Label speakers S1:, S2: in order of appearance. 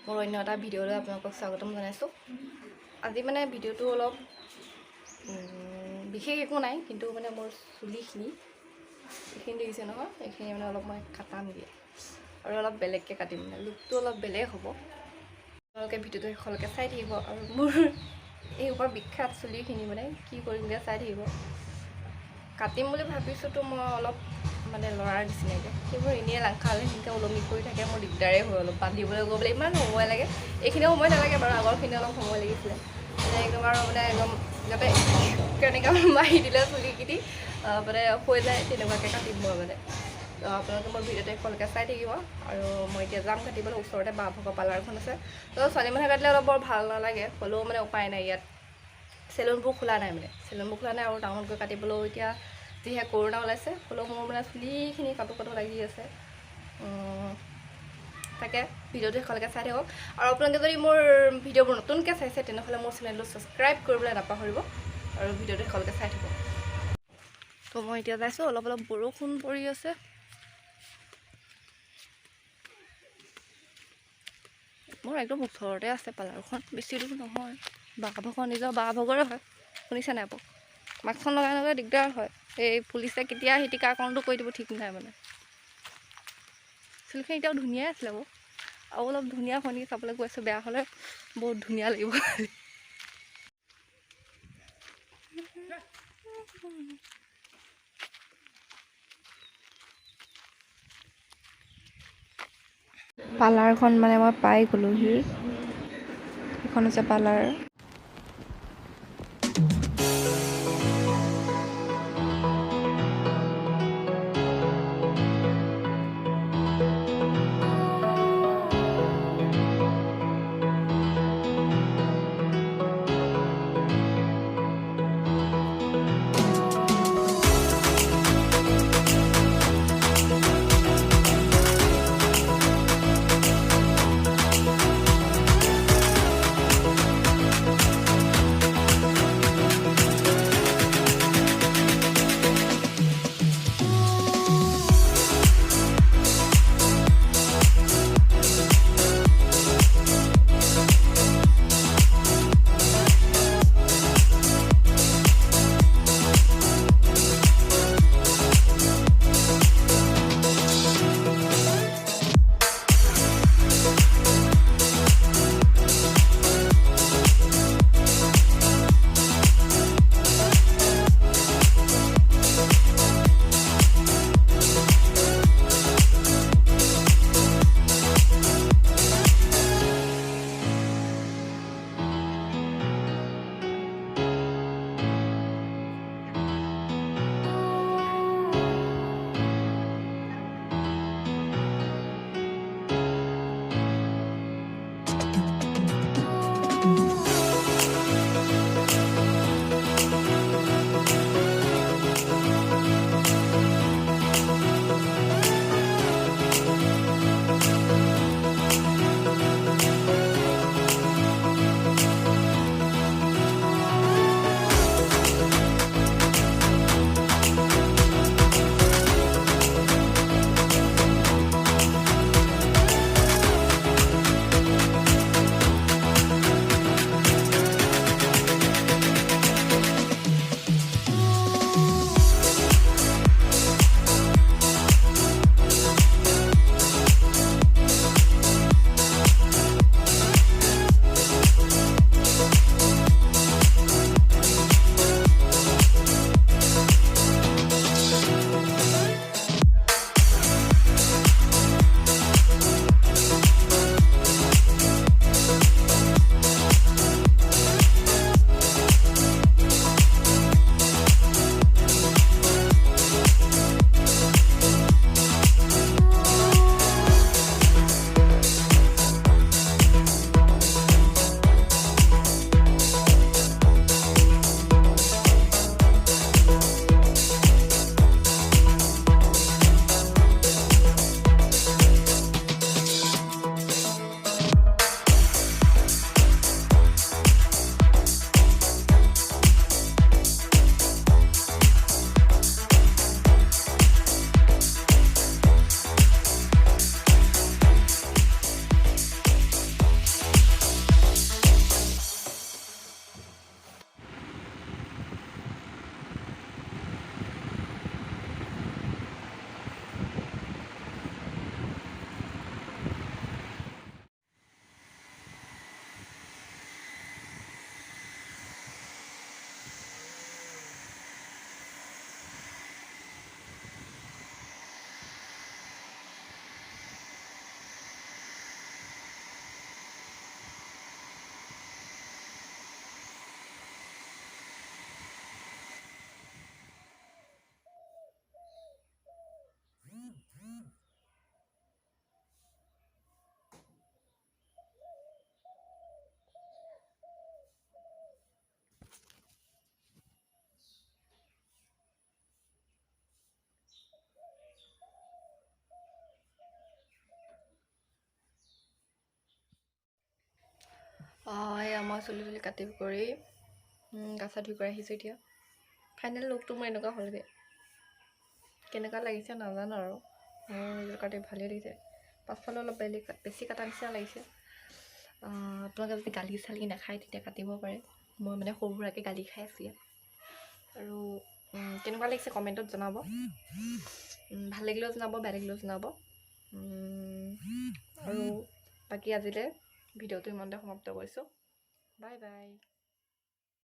S1: মোৰ অন্য এটা ভিডিঅ'লৈ আপোনালোকক স্বাগতম জনাইছোঁ। আজি মানে ভিডিঅ'টো অলপ বিশেষ একো নাই, কিন্তু মানে মোৰ চুলিখিনি এইখিনি দেখিছে নহয়, এইখিনি মানে অলপ মই কাটামগৈ আৰু অলপ বেলেগকৈ কাটিম, মানে লুকটো অলপ বেলেগ হ'ব। আপোনালোকে ভিডিঅ'টো শেষলৈকে চাই থাকিব আৰু মোৰ এই ওপৰ বিখ্যাত চুলিখিনি মানে কি কৰিমগৈ চাই থাকিব। কাটিম বুলি ভাবিছোঁতো মই অলপ মানে ল'ৰাৰ নিচিনাকৈ, সেইবোৰ এনেই লাংখালে সেনেকৈ ওলমি কৰি থাকে, মোৰ দিগদাৰেই হয় অলপ বান্ধিবলৈ গ'বলৈ ইমান সময় লাগে। এইখিনিও সময় নালাগে বাৰু, আগৰখিনি অলপ সময় লাগিছিলে একদম আৰু মানে একদম যাতে কেনেকৈ মাৰি দিলে চুলিখিনি মানে হৈ যায় তেনেকুৱাকৈ কাটিম মই মানে। আপোনালোকে মোৰ ভিডিঅ'টো শেষলৈকে চাই থাকিব আৰু মই এতিয়া যাম কাটিবলৈ। ওচৰতে বাঁ ভগৰ পাৰ্লাৰখন আছে, তো ছোৱালী মানুহে কাটিলে অলপ বৰ ভাল নালাগে, হ'লেও মানে উপায় নাই, ইয়াত চেলুনবোৰ খোলা নাই, মানে চেলুনবোৰ খোলা নাই আৰু টাউনত গৈ কাটিবলৈও এতিয়া যিহে কৰোণা ওলাইছে, হ'লেও মোৰ মানে চুলিখিনি কাটো লাগি আছে। তাকে ভিডিঅ'টো শেষলৈকে চাই থাকক আৰু আপোনালোকে যদি মোৰ ভিডিঅ'বোৰ নতুনকৈ চাইছে তেনেহ'লে মোৰ চেনেলটো ছাবস্ক্ৰাইব কৰিবলৈ নাপাহৰিব আৰু ভিডিঅ'টো শেষলৈকে চাই থাকক। তো মই এতিয়া যাইছোঁ, অলপ বৰষুণ পৰি আছে। মোৰ একদম ওচৰতে আছে পাৰ্লাৰখন, বেছি দূৰ নহয়, নিজৰ বাঁ ভাগৰে হয়। শুনিছে নাই আকৌ, মাস্কখন লগাই দিগদাৰ হয়, এই পুলিচে কেতিয়া আহি টীকাকৰণটো কৰি দিব ঠিক নাই মানে। চুলিখিনি এতিয়াও ধুনীয়াই আছিলে বাৰু, আৰু অলপ ধুনীয়া হয় নেকি চাবলৈ গৈ আছোঁ, বেয়া হ'লে বহুত ধুনীয়া লাগিব। পাৰ্লাৰখন মানে মই পাই গ'লোহি, এইখন হৈছে পাৰ্লাৰ। এয়া মই চুলি কাটি কৰি গা চা ধুই কৰি আহিছোঁ এতিয়া ফাইনেল লুকটো মোৰ এনেকুৱা হ'লগৈ কেনেকুৱা লাগিছে নাজানো আৰু মোৰ নিজৰ কাটি ভালেই লাগিছে পাছফালে অলপ বেছি কাটা নিচিনা লাগিছে আপোনালোকে যদি গালি চালি নাখায় তেতিয়া কাটিব পাৰে মই মানে সৰু সুৰাকৈ গালি খাই আছোঁ ইয়াত আৰু কেনেকুৱা লাগিছে কমেণ্টত জনাব ভাল লাগিলেও জনাব বেয়া লাগিলেও জনাব আৰু বাকী আজিলৈ ভিডিঅ'টো ইমানতে সমাপ্ত কৰিছোঁ বাই বাই